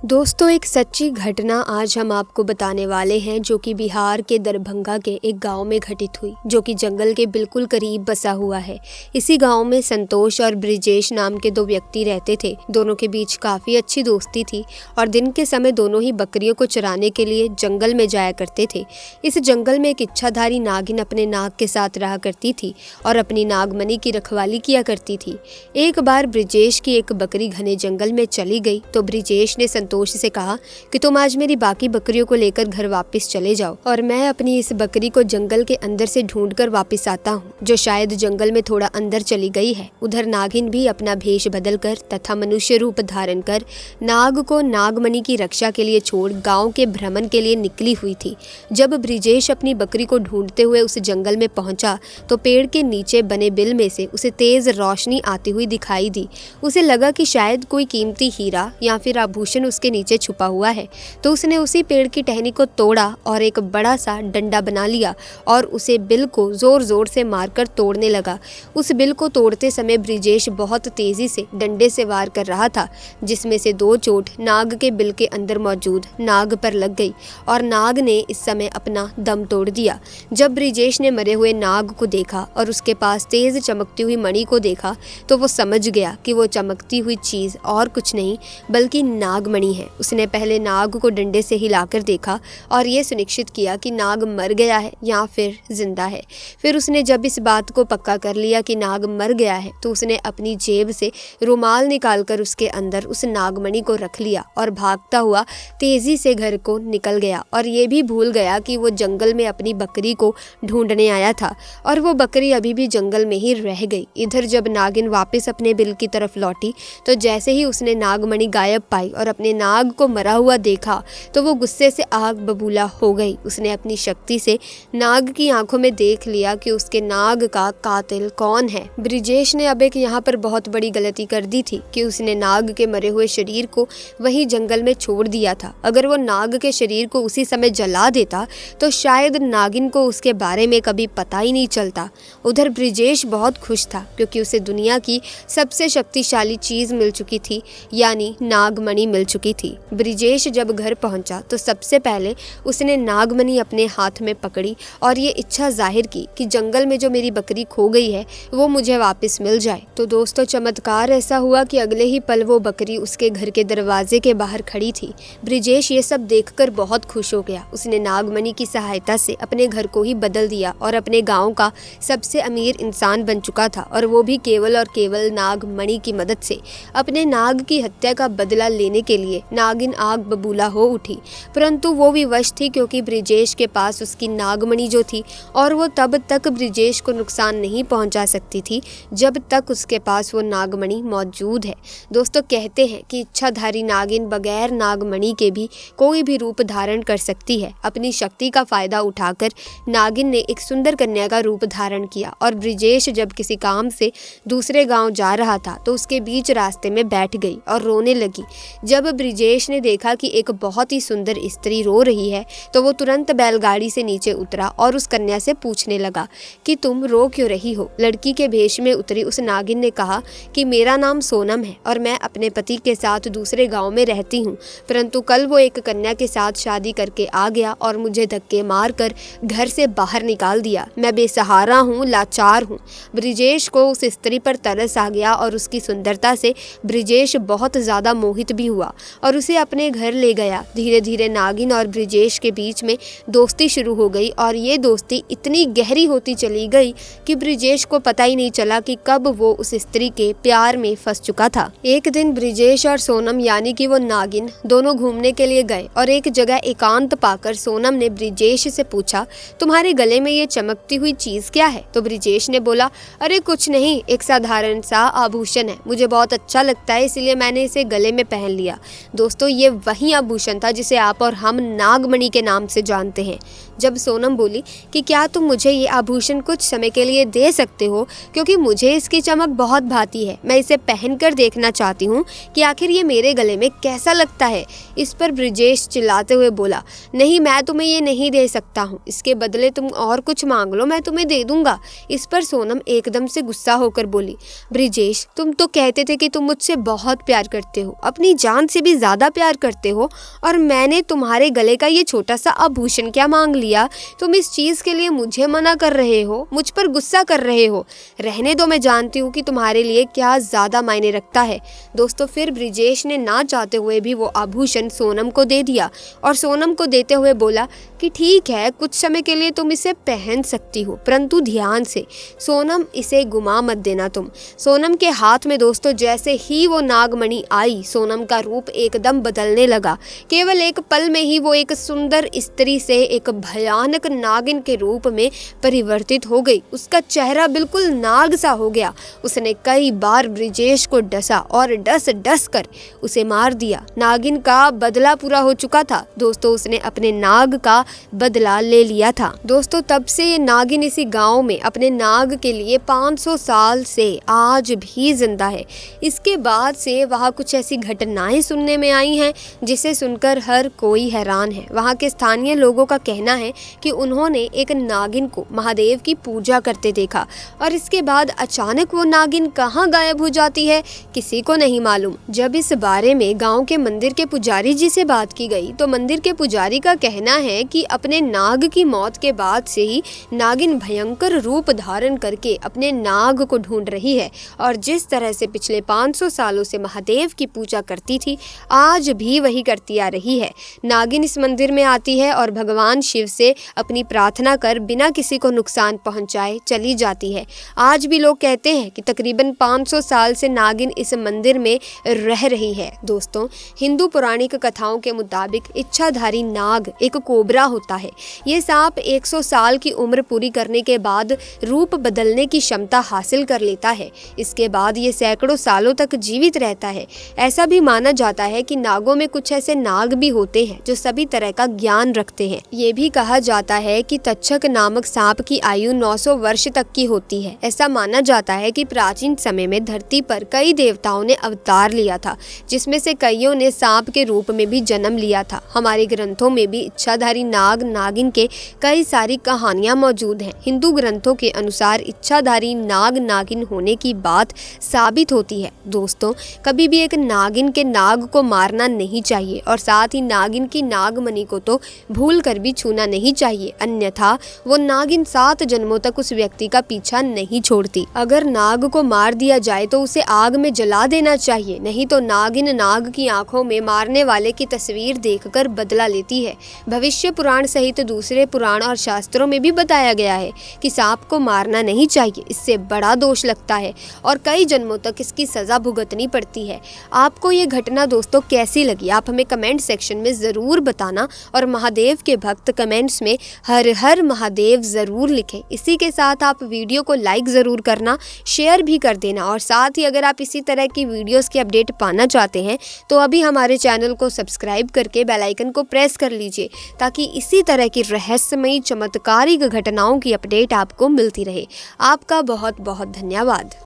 दोस्तों, एक सच्ची घटना आज हम आपको बताने वाले हैं जो कि बिहार के दरभंगा के एक गांव में घटित हुई, जो कि जंगल के बिल्कुल करीब बसा हुआ है। इसी गांव में संतोष और ब्रिजेश नाम के दो व्यक्ति रहते थे। दोनों के बीच काफ़ी अच्छी दोस्ती थी और दिन के समय दोनों ही बकरियों को चराने के लिए जंगल में जाया करते थे। इस जंगल में एक इच्छाधारी नागिन अपने नाग के साथ रहा करती थी और अपनी नागमणि की रखवाली किया करती थी। एक बार ब्रिजेश की एक बकरी घने जंगल में चली गई तो ब्रिजेश ने संतोष से कहा कि तुम आज मेरी बाकी बकरियों को लेकर घर वापस चले जाओ और मैं अपनी इस बकरी को जंगल के अंदर से ढूंढकर वापस आता हूँ, जो शायद जंगल में थोड़ा अंदर चली गई है। उधर नागिन भी अपना भेष बदलकर तथा मनुष्य रूप धारण कर नाग को नागमणि की रक्षा के लिए छोड़ गांव के भ्रमण के लिए निकली हुई थी। जब ब्रिजेश अपनी बकरी को ढूंढते हुए उस जंगल में पहुंचा तो पेड़ के नीचे बने बिल में से उसे तेज रोशनी आती हुई दिखाई दी। उसे लगा कि शायद कोई कीमती हीरा या फिर आभूषण उसके नीचे छुपा हुआ है, तो उसने उसी पेड़ की टहनी को तोड़ा और एक बड़ा सा डंडा बना लिया और उसे बिल को जोर जोर से मारकर तोड़ने लगा। उस बिल को तोड़ते समय ब्रिजेश बहुत तेजी से डंडे से वार कर रहा था, जिसमें से दो चोट नाग के बिल के अंदर मौजूद नाग पर लग गई और नाग ने इस समय अपना दम तोड़ दिया। जब ब्रिजेश ने मरे हुए नाग को देखा और उसके पास तेज चमकती हुई मणि को देखा तो वो समझ गया कि वो चमकती हुई चीज और कुछ नहीं बल्कि नागमणि है। उसने पहले नाग को डंडे से हिलाकर देखा और ये सुनिश्चित किया कि नाग मर गया है या फिर जिंदा है। फिर उसने जब इस बात को पक्का कर लिया कि नाग मर गया है तो उसने अपनी जेब से रुमाल निकालकर उसके अंदर उस नागमणि को रख लिया और भागता हुआ तेजी से घर को निकल गया और ये भी भूल गया कि वो जंगल में अपनी बकरी को ढूंढने आया था और वो बकरी अभी भी जंगल में ही रह गई। इधर जब नागिन वापस अपने बिल की तरफ लौटी तो जैसे ही उसने नागमणि गायब पाई और अपने नाग को मरा हुआ देखा तो वो गुस्से से आग बबूला हो गई। उसने अपनी शक्ति से नाग की आंखों में देख लिया कि उसके नाग का कातिल कौन है। ब्रिजेश ने अब एक यहाँ पर बहुत बड़ी गलती कर दी थी कि उसने नाग के मरे हुए शरीर को वहीं जंगल में छोड़ दिया था। अगर वो नाग के शरीर को उसी समय जला देता तो शायद नागिन को उसके बारे में कभी पता ही नहीं चलता। उधर ब्रिजेश बहुत खुश था क्योंकि उसे दुनिया की सबसे शक्तिशाली चीज मिल चुकी थी, यानी नागमणि मिल चुकी थी। ब्रिजेश जब घर पहुंचा तो सबसे पहले उसने नागमणि अपने हाथ में पकड़ी और ये इच्छा जाहिर की कि जंगल में जो मेरी बकरी खो गई है वो मुझे वापस मिल जाए। तो दोस्तों, चमत्कार ऐसा हुआ कि अगले ही पल वो बकरी उसके घर के दरवाजे के बाहर खड़ी थी। ब्रिजेश ये सब देखकर बहुत खुश हो गया। उसने नागमणि की सहायता से अपने घर को ही बदल दिया और अपने गाँव का सबसे अमीर इंसान बन चुका था, और वो भी केवल और केवल नागमणि की मदद से। अपने नाग की हत्या का बदला लेने के लिए नागिन आग बबूला हो उठी, परंतु वो विवश थी क्योंकि ब्रिजेश के पास उसकी नागमणि जो थी और वो तब तक ब्रिजेश को नुकसान नहीं पहुंचा सकती थी जब तक उसके पास वो नागमणि मौजूद है। दोस्तों, कहते हैं कि इच्छाधारी नागिन बगैर नागमणि के भी कोई भी रूप धारण कर सकती है। अपनी शक्ति का फायदा उठाकर नागिन ने एक सुंदर कन्या का रूप धारण किया और ब्रिजेश जब किसी काम से दूसरे गाँव जा रहा था तो उसके बीच रास्ते में बैठ गई और रोने लगी। जब ब्रिजेश ने देखा कि एक बहुत ही सुंदर स्त्री रो रही है तो वो तुरंत बैलगाड़ी से नीचे उतरा और उस कन्या से पूछने लगा कि तुम रो क्यों रही हो। लड़की के भेष में उतरी उस नागिन ने कहा कि मेरा नाम सोनम है और मैं अपने पति के साथ दूसरे गांव में रहती हूँ, परंतु कल वो एक कन्या के साथ शादी करके आ गया और मुझे धक्के मारकर घर से बाहर निकाल दिया। मैं बेसहारा हूँ, लाचार हूँ। ब्रिजेश को उस स्त्री पर तरस आ गया और उसकी सुंदरता से ब्रिजेश बहुत ज्यादा मोहित भी हुआ और उसे अपने घर ले गया। धीरे धीरे नागिन और ब्रिजेश के बीच में दोस्ती शुरू हो गई और ये दोस्ती इतनी गहरी होती चली गई कि ब्रिजेश को पता ही नहीं चला कि कब वो उस स्त्री के प्यार में फंस चुका था। एक दिन ब्रिजेश और सोनम यानी कि वो नागिन दोनों घूमने के लिए गए और एक जगह एकांत पाकर सोनम ने ब्रिजेश से पूछा, तुम्हारे गले में ये चमकती हुई चीज क्या है? तो ब्रिजेश ने बोला, अरे कुछ नहीं, एक साधारण सा आभूषण है, मुझे बहुत अच्छा लगता है इसलिए मैंने इसे गले में पहन लिया। दोस्तों, ये वही आभूषण था जिसे आप और हम नागमणि के नाम से जानते हैं। जब सोनम बोली कि क्या तुम मुझे ये आभूषण कुछ समय के लिए दे सकते हो, क्योंकि मुझे इसकी चमक बहुत भाती है, मैं इसे पहनकर देखना चाहती हूँ कि आखिर ये मेरे गले में कैसा लगता है। इस पर ब्रिजेश चिल्लाते हुए बोला, नहीं, मैं तुम्हें ये नहीं दे सकता हूँ, इसके बदले तुम और कुछ मांग लो, मैं तुम्हें दे दूंगा। इस पर सोनम एकदम से गुस्सा होकर बोली, ब्रिजेश, तुम तो कहते थे कि तुम मुझसे बहुत प्यार करते हो, अपनी जान से भी ज़्यादा प्यार करते हो और मैंने तुम्हारे गले का ये छोटा सा आभूषण क्या मांग लिया, तुम इस चीज़ के लिए मुझे मना कर रहे हो, मुझ पर गुस्सा कर रहे हो। रहने दो, मैं जानती हूँ कि तुम्हारे लिए क्या ज़्यादा मायने रखता है। दोस्तों फिर ब्रिजेश ने ना चाहते हुए भी वो आभूषण सोनम को दे दिया और सोनम को देते हुए बोला कि ठीक है, कुछ समय के लिए तुम इसे पहन सकती हो, परंतु ध्यान से, सोनम इसे गुमा मत देना तुम। सोनम के हाथ में दोस्तों जैसे ही वो नागमणि आई, सोनम का रूप एकदम बदलने लगा। केवल एक पल में ही वो एक सुंदर स्त्री से एक भयानक नागिन के रूप में परिवर्तित हो गई। उसका चेहरा बिल्कुल नाग सा हो गया। उसने कई बार ब्रिजेश को डसा और डस डस कर उसे मार दिया। नागिन का बदला पूरा हो चुका था दोस्तों, उसने अपने नाग का बदला ले लिया था। दोस्तों तब से ये नागिन इसी गांव में अपने नाग के लिए 500 साल से आज भी जिंदा है। इसके बाद से वहाँ कुछ ऐसी घटनाएं सुनने में आई हैं जिसे सुनकर हर कोई हैरान है। वहाँ के स्थानीय लोगों का कहना है कि उन्होंने एक नागिन को महादेव की पूजा करते देखा और इसके बाद अचानक वो नागिन कहाँ गायब हो जाती है, किसी को नहीं मालूम। जब इस बारे में गांव के मंदिर के पुजारी जी से बात की गई तो मंदिर के पुजारी का कहना है कि अपने नाग की मौत के बाद से ही नागिन भयंकर रूप धारण करके अपने नाग को ढूंढ रही है और जिस तरह से पिछले 500 सालों से महादेव की पूजा करती थी, आज भी वही करती आ रही है। नागिन इस मंदिर में आती है और भगवान शिव से अपनी प्रार्थना कर बिना किसी को नुकसान पहुंचाए चली जाती है। आज भी लोग कहते हैं कि तकरीबन 500 साल से नागिन इस मंदिर में रह रही है। दोस्तों हिंदू पौराणिक कथाओं के मुताबिक इच्छाधारी नाग एक कोबरा होता है। ये सांप 100 साल की उम्र पूरी करने के बाद रूप बदलने की क्षमता हासिल कर लेता है। इसके बाद ये सैकड़ों सालों तक जीवित रहता है। ऐसा भी माना जाता है कि नागों में कुछ ऐसे नाग भी होते हैं जो सभी तरह का ज्ञान रखते हैं। ये भी कहा जाता है कि तक्षक नामक सांप की आयु 900 वर्ष तक की होती है। ऐसा माना जाता है कि प्राचीन समय में धरती पर कई देवताओं ने अवतार लिया था, जिसमें से कईयों ने सांप के रूप में भी जन्म लिया था। हमारे ग्रंथों में भी इच्छाधारी नाग नागिन के कई सारी कहानियां मौजूद हैं। हिंदू ग्रंथों के अनुसार इच्छाधारी नाग नागिन होने की बात साबित होती है। दोस्तों कभी भी एक नागिन के नाग को मारना नहीं चाहिए और साथ ही नागिन की नागमणि को तो भूल कर भी छूना नहीं चाहिए, अन्यथा वो नागिन 7 जन्मों तक उस व्यक्ति का पीछा नहीं छोड़ती। अगर नाग को मार दिया जाए तो उसे आग में जला देना चाहिए, नहीं तो नागिन नाग की आंखों में मारने वाले की तस्वीर देखकर बदला लेती है। भविष्य पुराण सहित दूसरे पुराण और शास्त्रों में भी बताया गया है कि सांप को मारना नहीं चाहिए, इससे बड़ा दोष लगता है और कई जन्मों तक इसकी सजा भुगतनी पड़ती है। आपको ये घटना दोस्तों कैसी लगी, आप हमें कमेंट सेक्शन में ज़रूर बताना और महादेव के भक्त कमेंट्स में हर हर महादेव ज़रूर लिखें। इसी के साथ आप वीडियो को लाइक ज़रूर करना, शेयर भी कर देना और साथ ही अगर आप इसी तरह की वीडियोस की अपडेट पाना चाहते हैं तो अभी हमारे चैनल को सब्सक्राइब करके बेल आइकन को प्रेस कर लीजिए ताकि इसी तरह की रहस्यमयी चमत्कारिक घटनाओं की अपडेट आपको मिलती रहे। आपका बहुत बहुत धन्यवाद।